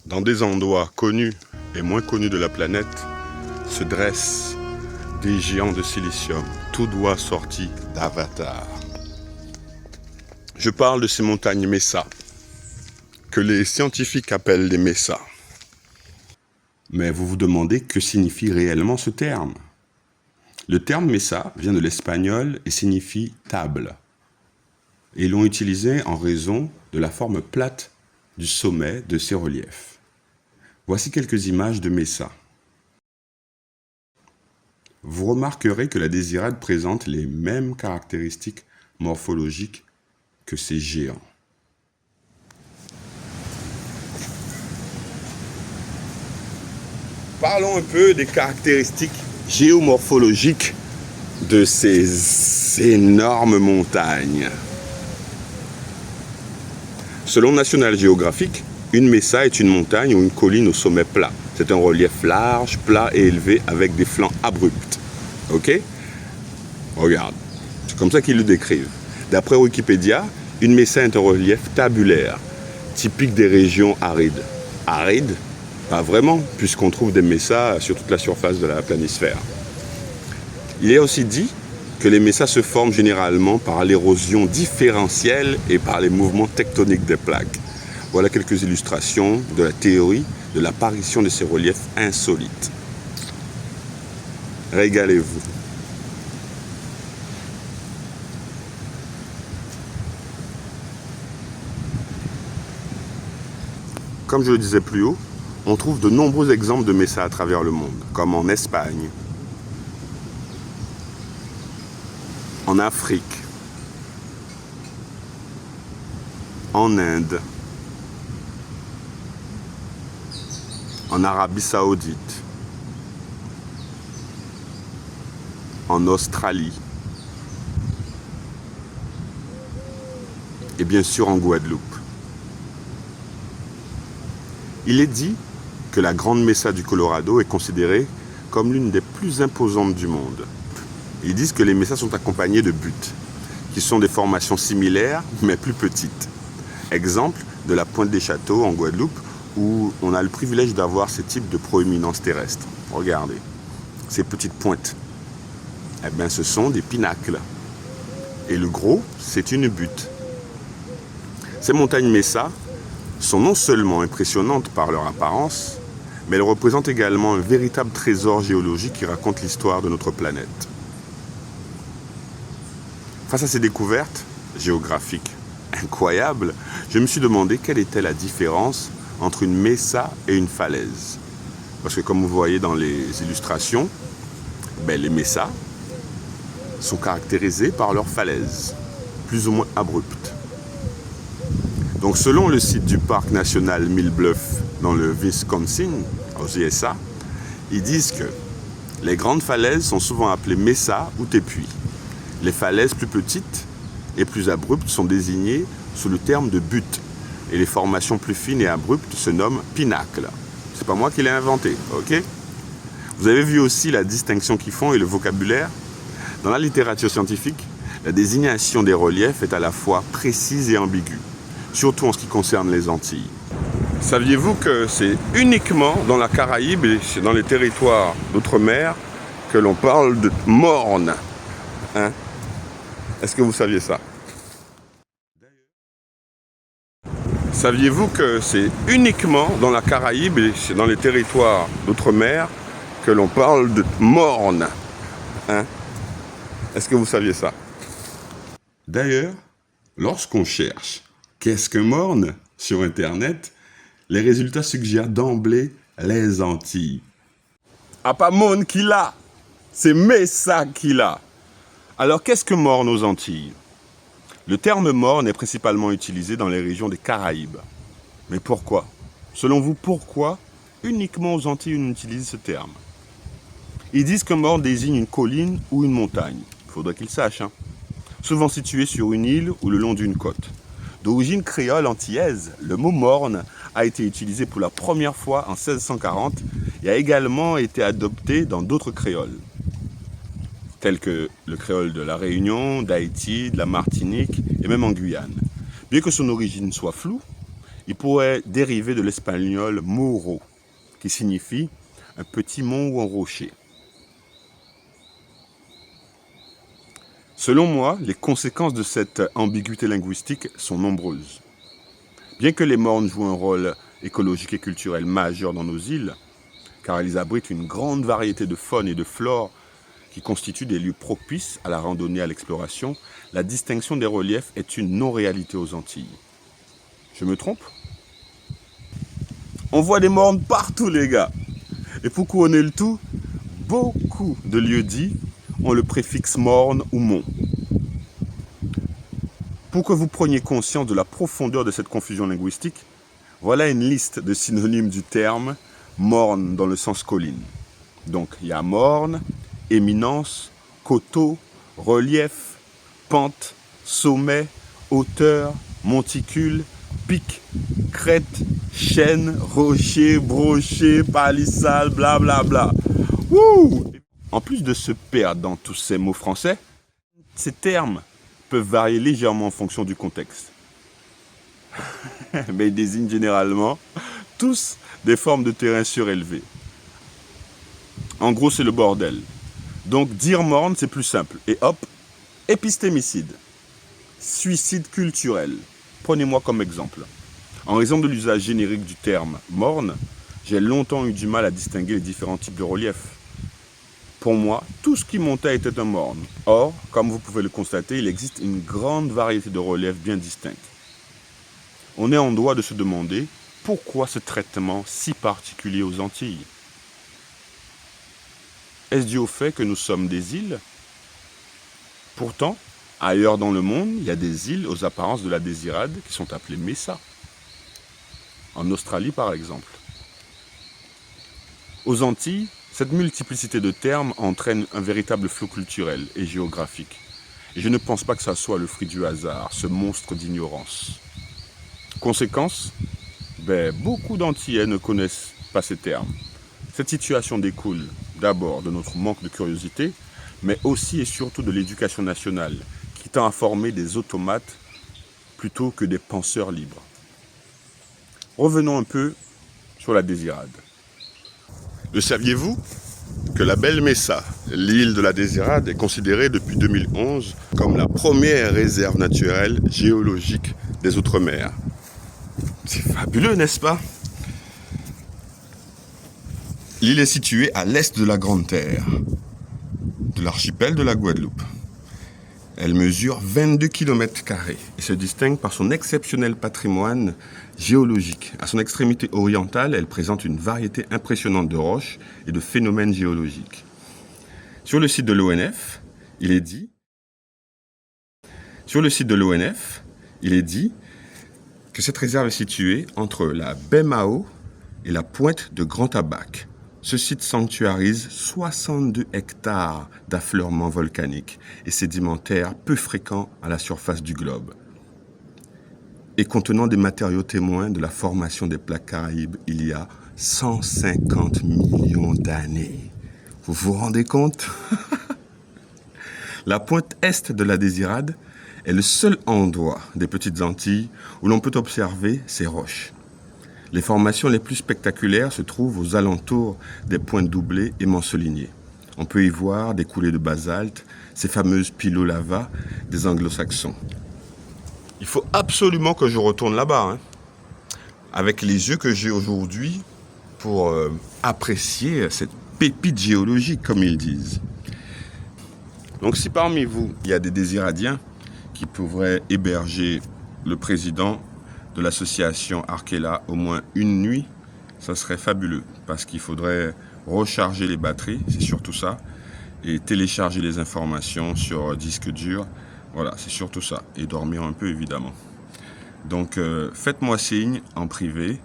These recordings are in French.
Dans des endroits connus et moins connus de la planète, se dressent des géants de silicium, tout droit sortis d'Avatar. Je parle de ces montagnes Mesa, que les scientifiques appellent des Mesas. Mais vous vous demandez que signifie réellement ce terme? Le terme Mesa vient de l'espagnol et signifie table. Et ils l'ont utilisé en raison de la forme plate du sommet de ces reliefs. Voici quelques images de Mesa. Vous remarquerez que la Désirade présente les mêmes caractéristiques morphologiques que ces géants. Parlons un peu des caractéristiques géomorphologiques de ces énormes montagnes. Selon National Geographic, une mesa est une montagne ou une colline au sommet plat. C'est un relief large, plat et élevé avec des flancs abrupts. Ok? Regarde, c'est comme ça qu'ils le décrivent. D'après Wikipédia, une mesa est un relief tabulaire, typique des régions arides. Arides? Pas vraiment, puisqu'on trouve des mesas sur toute la surface de la planisphère. Il est aussi dit que les mesas se forment généralement par l'érosion différentielle et par les mouvements tectoniques des plaques. Voilà quelques illustrations de la théorie de l'apparition de ces reliefs insolites. Régalez-vous. Comme je le disais plus haut, on trouve de nombreux exemples de mesas à travers le monde, comme en Espagne, en Afrique, en Inde, en Arabie Saoudite, en Australie et bien sûr en Guadeloupe. Il est dit que la Grande Mesa du Colorado est considérée comme l'une des plus imposantes du monde. Ils disent que les mesas sont accompagnés de buttes, qui sont des formations similaires mais plus petites. Exemple de la Pointe des Châteaux en Guadeloupe, où on a le privilège d'avoir ce type de proéminence terrestre. Regardez, ces petites pointes. Eh bien, ce sont des pinacles. Et le gros, c'est une butte. Ces montagnes Mesa sont non seulement impressionnantes par leur apparence, mais elles représentent également un véritable trésor géologique qui raconte l'histoire de notre planète. Face à ces découvertes géographiques incroyables, je me suis demandé quelle était la différence entre une mesa et une falaise. Parce que comme vous voyez dans les illustrations, les mesas sont caractérisées par leurs falaises, plus ou moins abruptes. Donc selon le site du parc national Mille Bluffs dans le Wisconsin, aux USA, ils disent que les grandes falaises sont souvent appelées mesas ou tépuis. Les falaises plus petites et plus abruptes sont désignées sous le terme de butte. Et les formations plus fines et abruptes se nomment pinacles. C'est pas moi qui l'ai inventé, ok? Vous avez vu aussi la distinction qu'ils font et le vocabulaire? Dans la littérature scientifique, la désignation des reliefs est à la fois précise et ambiguë, surtout en ce qui concerne les Antilles. Saviez-vous que c'est uniquement dans la Caraïbe et dans les territoires d'outre-mer que l'on parle de morne? Hein? Est-ce que vous saviez ça? Saviez-vous que c'est uniquement dans la Caraïbe et dans les territoires d'outre-mer que l'on parle de morne? Hein? Est-ce que vous saviez ça? D'ailleurs, lorsqu'on cherche « qu'est-ce que morne ?» sur Internet, les résultats suggèrent d'emblée les Antilles. Ah, pas morne qu'il a, c'est Mesa qu'il a. Alors, qu'est-ce que morne aux Antilles? Le terme morne est principalement utilisé dans les régions des Caraïbes. Mais pourquoi? Selon vous, pourquoi uniquement aux Antilles on utilise ce terme? Ils disent que morne désigne une colline ou une montagne. Il faudrait qu'ils sachent, hein. Souvent située sur une île ou le long d'une côte. D'origine créole antillaise, le mot morne a été utilisé pour la première fois en 1640 et a également été adopté dans d'autres créoles, tels que le créole de la Réunion, d'Haïti, de la Martinique et même en Guyane. Bien que son origine soit floue, Il pourrait dériver de l'espagnol morro, qui signifie un petit mont ou un rocher. Selon moi, les conséquences de cette ambiguïté linguistique sont nombreuses. Bien que les mornes jouent un rôle écologique et culturel majeur dans nos îles, car ils abritent une grande variété de faune et de flore qui constituent des lieux propices à la randonnée et à l'exploration, la distinction des reliefs est une non-réalité aux Antilles. Je me trompe? On voit des mornes partout, les gars. Et pour couronner le tout, beaucoup de lieux-dits ont le préfixe morne ou mont. Pour que vous preniez conscience de la profondeur de cette confusion linguistique, voilà une liste de synonymes du terme morne dans le sens colline. Donc il y a morne, éminence, coteau, relief, pente, sommet, hauteur, monticule, pic, crête, chêne, rocher, brochet, palissade, blablabla. Wouh! En plus de se perdre dans tous ces mots français, ces termes peuvent varier légèrement en fonction du contexte. Mais ils désignent généralement tous des formes de terrain surélevées. En gros, c'est le bordel. Donc dire morne, c'est plus simple. Et hop, épistémicide. Suicide culturel. Prenez-moi comme exemple. En raison de l'usage générique du terme morne, j'ai longtemps eu du mal à distinguer les différents types de reliefs. Pour moi, tout ce qui montait était un morne. Or, comme vous pouvez le constater, il existe une grande variété de reliefs bien distincts. On est en droit de se demander pourquoi ce traitement si particulier aux Antilles. Est-ce dû au fait que nous sommes des îles? Pourtant, ailleurs dans le monde, il y a des îles aux apparences de la désirade qui sont appelées mesa. En Australie, par exemple. Aux Antilles, cette multiplicité de termes entraîne un véritable flou culturel et géographique. Et je ne pense pas que ça soit le fruit du hasard, ce monstre d'ignorance. Conséquence, beaucoup d'Antillais ne connaissent pas ces termes. Cette situation découle d'abord de notre manque de curiosité, mais aussi et surtout de l'éducation nationale, qui tend à former des automates plutôt que des penseurs libres. Revenons un peu sur la désirade. Le saviez-vous que la Belle Mesa, l'île de la Désirade, est considérée depuis 2011 comme la première réserve naturelle géologique des Outre-mer? C'est fabuleux, n'est-ce pas? L'île est située à l'est de la Grande Terre, de l'archipel de la Guadeloupe. Elle mesure 22 km² et se distingue par son exceptionnel patrimoine géologique. À son extrémité orientale, elle présente une variété impressionnante de roches et de phénomènes géologiques. Sur le site de l'ONF, il est dit que cette réserve est située entre la baie Mao et la pointe de Grand Tabac. Ce site sanctuarise 62 hectares d'affleurements volcaniques et sédimentaires peu fréquents à la surface du globe et contenant des matériaux témoins de la formation des plaques caraïbes il y a 150 millions d'années. Vous vous rendez compte? La pointe est de la Désirade est le seul endroit des Petites Antilles où l'on peut observer ces roches. Les formations les plus spectaculaires se trouvent aux alentours des pointes doublées et Manceligné. On peut y voir des coulées de basalte, ces fameuses pilolavas des anglo-saxons. Il faut absolument que je retourne là-bas, avec les yeux que j'ai aujourd'hui, pour apprécier cette pépite géologique, comme ils disent. Donc si parmi vous, il y a des désiradiens qui pourraient héberger le président de l'association Arkela au moins une nuit, ça serait fabuleux, parce qu'il faudrait recharger les batteries, c'est surtout ça, et télécharger les informations sur disque dur, voilà, c'est surtout ça, et dormir un peu évidemment. Donc faites-moi signe en privé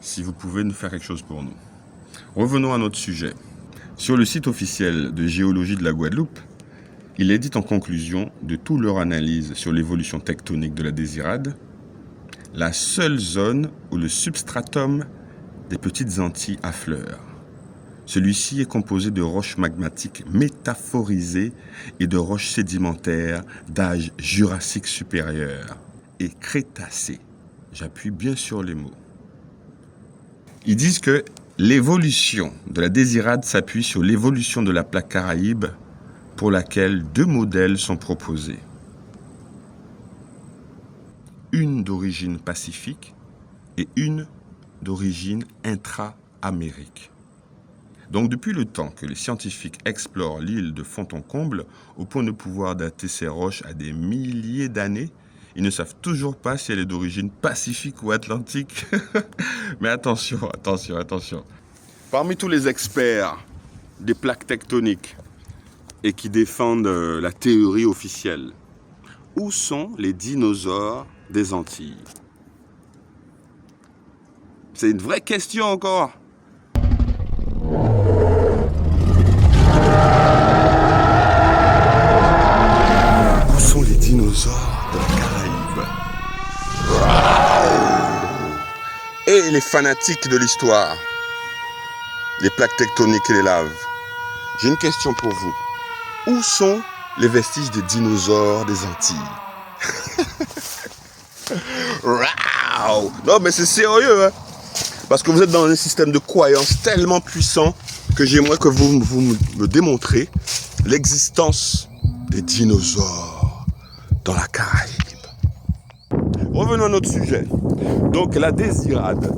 si vous pouvez nous faire quelque chose pour nous. Revenons à notre sujet. Sur le site officiel de géologie de la Guadeloupe, il est dit en conclusion de toute leur analyse sur l'évolution tectonique de la Désirade, la seule zone où le substratum des Petites Antilles affleure. Celui-ci est composé de roches magmatiques métaphorisées et de roches sédimentaires d'âge jurassique supérieur et crétacé. j'appuie bien sur les mots. Ils disent que l'évolution de la désirade s'appuie sur l'évolution de la plaque caraïbe pour laquelle deux modèles sont proposés. Une d'origine pacifique et une d'origine intra-amérique. Donc depuis le temps que les scientifiques explorent l'île de fond en comble, au point de pouvoir dater ces roches à des milliers d'années, ils ne savent toujours pas si elle est d'origine pacifique ou atlantique. Mais attention. Parmi tous les experts des plaques tectoniques et qui défendent la théorie officielle, où sont les dinosaures des Antilles? C'est une vraie question encore. Où sont les dinosaures de la Caraïbe? Et les fanatiques de l'histoire, les plaques tectoniques et les laves. J'ai une question pour vous. Où sont les vestiges des dinosaures des Antilles? Non mais c'est sérieux, hein? Parce que vous êtes dans un système de croyance tellement puissant que j'aimerais que vous me démontrez l'existence des dinosaures dans la Caraïbe. Revenons à notre sujet. Donc la Désirade,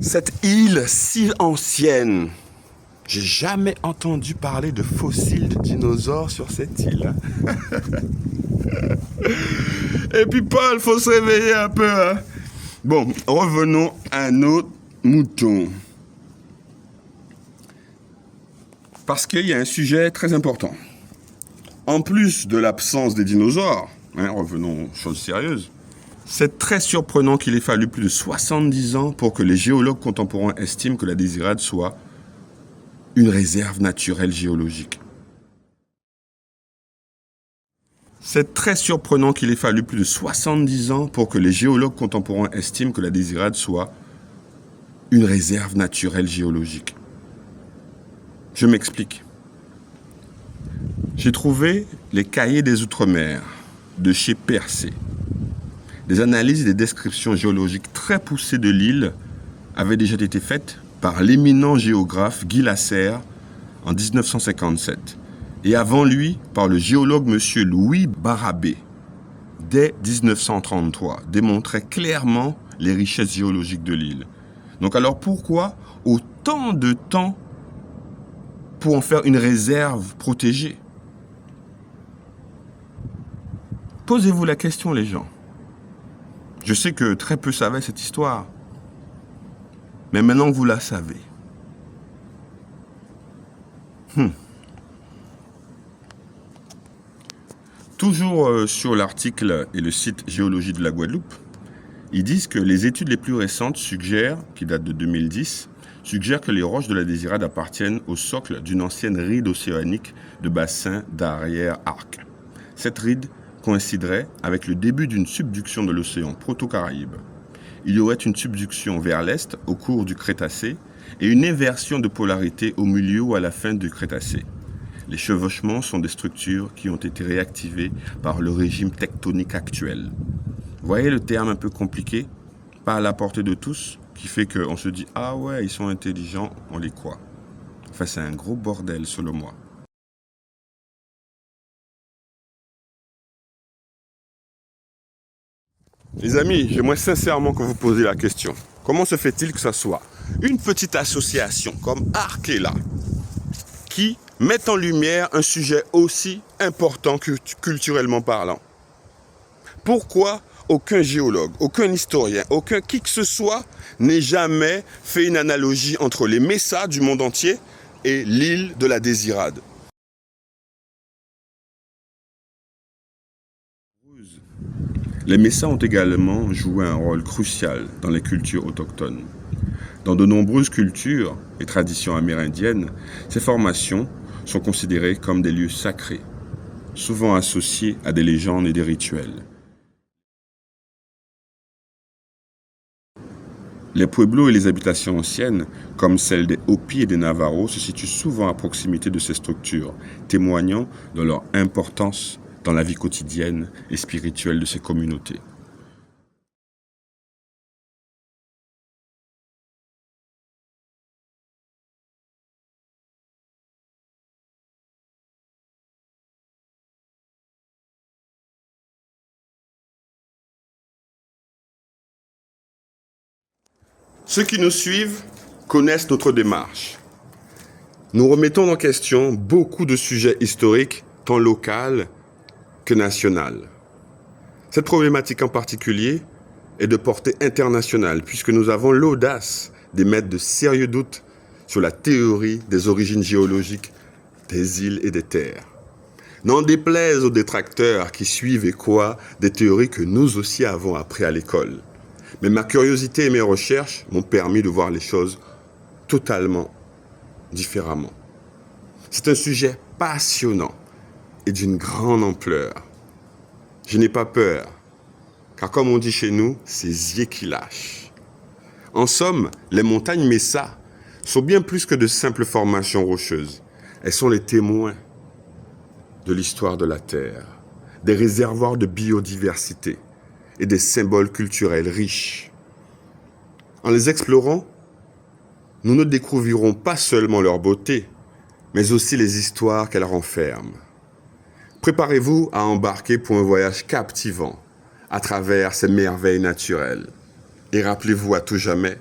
cette île si ancienne, j'ai jamais entendu parler de fossiles de dinosaures sur cette île. Et puis Paul, faut se réveiller un peu, hein. Bon, revenons à nos moutons. Parce qu'il y a un sujet très important. En plus de l'absence des dinosaures, revenons aux choses sérieuses, c'est très surprenant qu'il ait fallu plus de 70 ans pour que les géologues contemporains estiment que la Désirade soit une réserve naturelle géologique. C'est très surprenant qu'il ait fallu plus de 70 ans pour que les géologues contemporains estiment que la Désirade soit une réserve naturelle géologique. Je m'explique. J'ai trouvé les cahiers des Outre-mer de chez Percé. Des analyses et des descriptions géologiques très poussées de l'île avaient déjà été faites par l'éminent géographe Guy Lasserre en 1957. Et avant lui, par le géologue M. Louis Barabé, dès 1933, démontrait clairement les richesses géologiques de l'île. Donc alors pourquoi autant de temps pour en faire une réserve protégée? Posez-vous la question, les gens. Je sais que très peu savaient cette histoire, mais maintenant que vous la savez, Toujours sur l'article et le site Géologie de la Guadeloupe, ils disent que les études les plus récentes suggèrent, qui datent de 2010, suggèrent que les roches de la Désirade appartiennent au socle d'une ancienne ride océanique de bassin d'arrière-arc. Cette ride coïnciderait avec le début d'une subduction de l'océan proto-Caraïbe. Il y aurait une subduction vers l'est au cours du Crétacé et une inversion de polarité au milieu ou à la fin du Crétacé. Les chevauchements sont des structures qui ont été réactivées par le régime tectonique actuel. Vous voyez le terme un peu compliqué, pas à la portée de tous, qui fait qu'on se dit « Ah ouais, ils sont intelligents, on les croit ». Enfin, c'est un gros bordel, selon moi. Les amis, j'aimerais sincèrement que vous posiez la question. Comment se fait-il que ce soit une petite association comme Arkela qui met en lumière un sujet aussi important que culturellement parlant? Pourquoi aucun géologue, aucun historien, aucun qui que ce soit n'ait jamais fait une analogie entre les Messas du monde entier et l'île de la Désirade? Les Messas ont également joué un rôle crucial dans les cultures autochtones. Dans de nombreuses cultures et traditions amérindiennes, ces formations sont considérées comme des lieux sacrés, souvent associés à des légendes et des rituels. Les pueblos et les habitations anciennes, comme celles des Hopis et des Navarros, se situent souvent à proximité de ces structures, témoignant de leur importance dans la vie quotidienne et spirituelle de ces communautés. Ceux qui nous suivent connaissent notre démarche. Nous remettons en question beaucoup de sujets historiques, tant locaux que nationaux. Cette problématique en particulier est de portée internationale, puisque nous avons l'audace d'émettre de sérieux doutes sur la théorie des origines géologiques des îles et des terres. N'en déplaise aux détracteurs qui suivent et croient des théories que nous aussi avons appris à l'école. Mais ma curiosité et mes recherches m'ont permis de voir les choses totalement différemment. C'est un sujet passionnant et d'une grande ampleur. Je n'ai pas peur, car comme on dit chez nous, c'est Zié qui lâche. En somme, les montagnes Mesa sont bien plus que de simples formations rocheuses. Elles sont les témoins de l'histoire de la Terre, des réservoirs de biodiversité et des symboles culturels riches. En les explorant, nous ne découvrirons pas seulement leur beauté, mais aussi les histoires qu'elles renferment. Préparez-vous à embarquer pour un voyage captivant à travers ces merveilles naturelles. Et rappelez-vous à tout jamais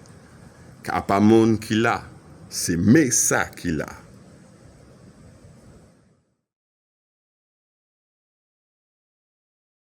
qu'à pas monde qui l'a, c'est Mesa qui l'a.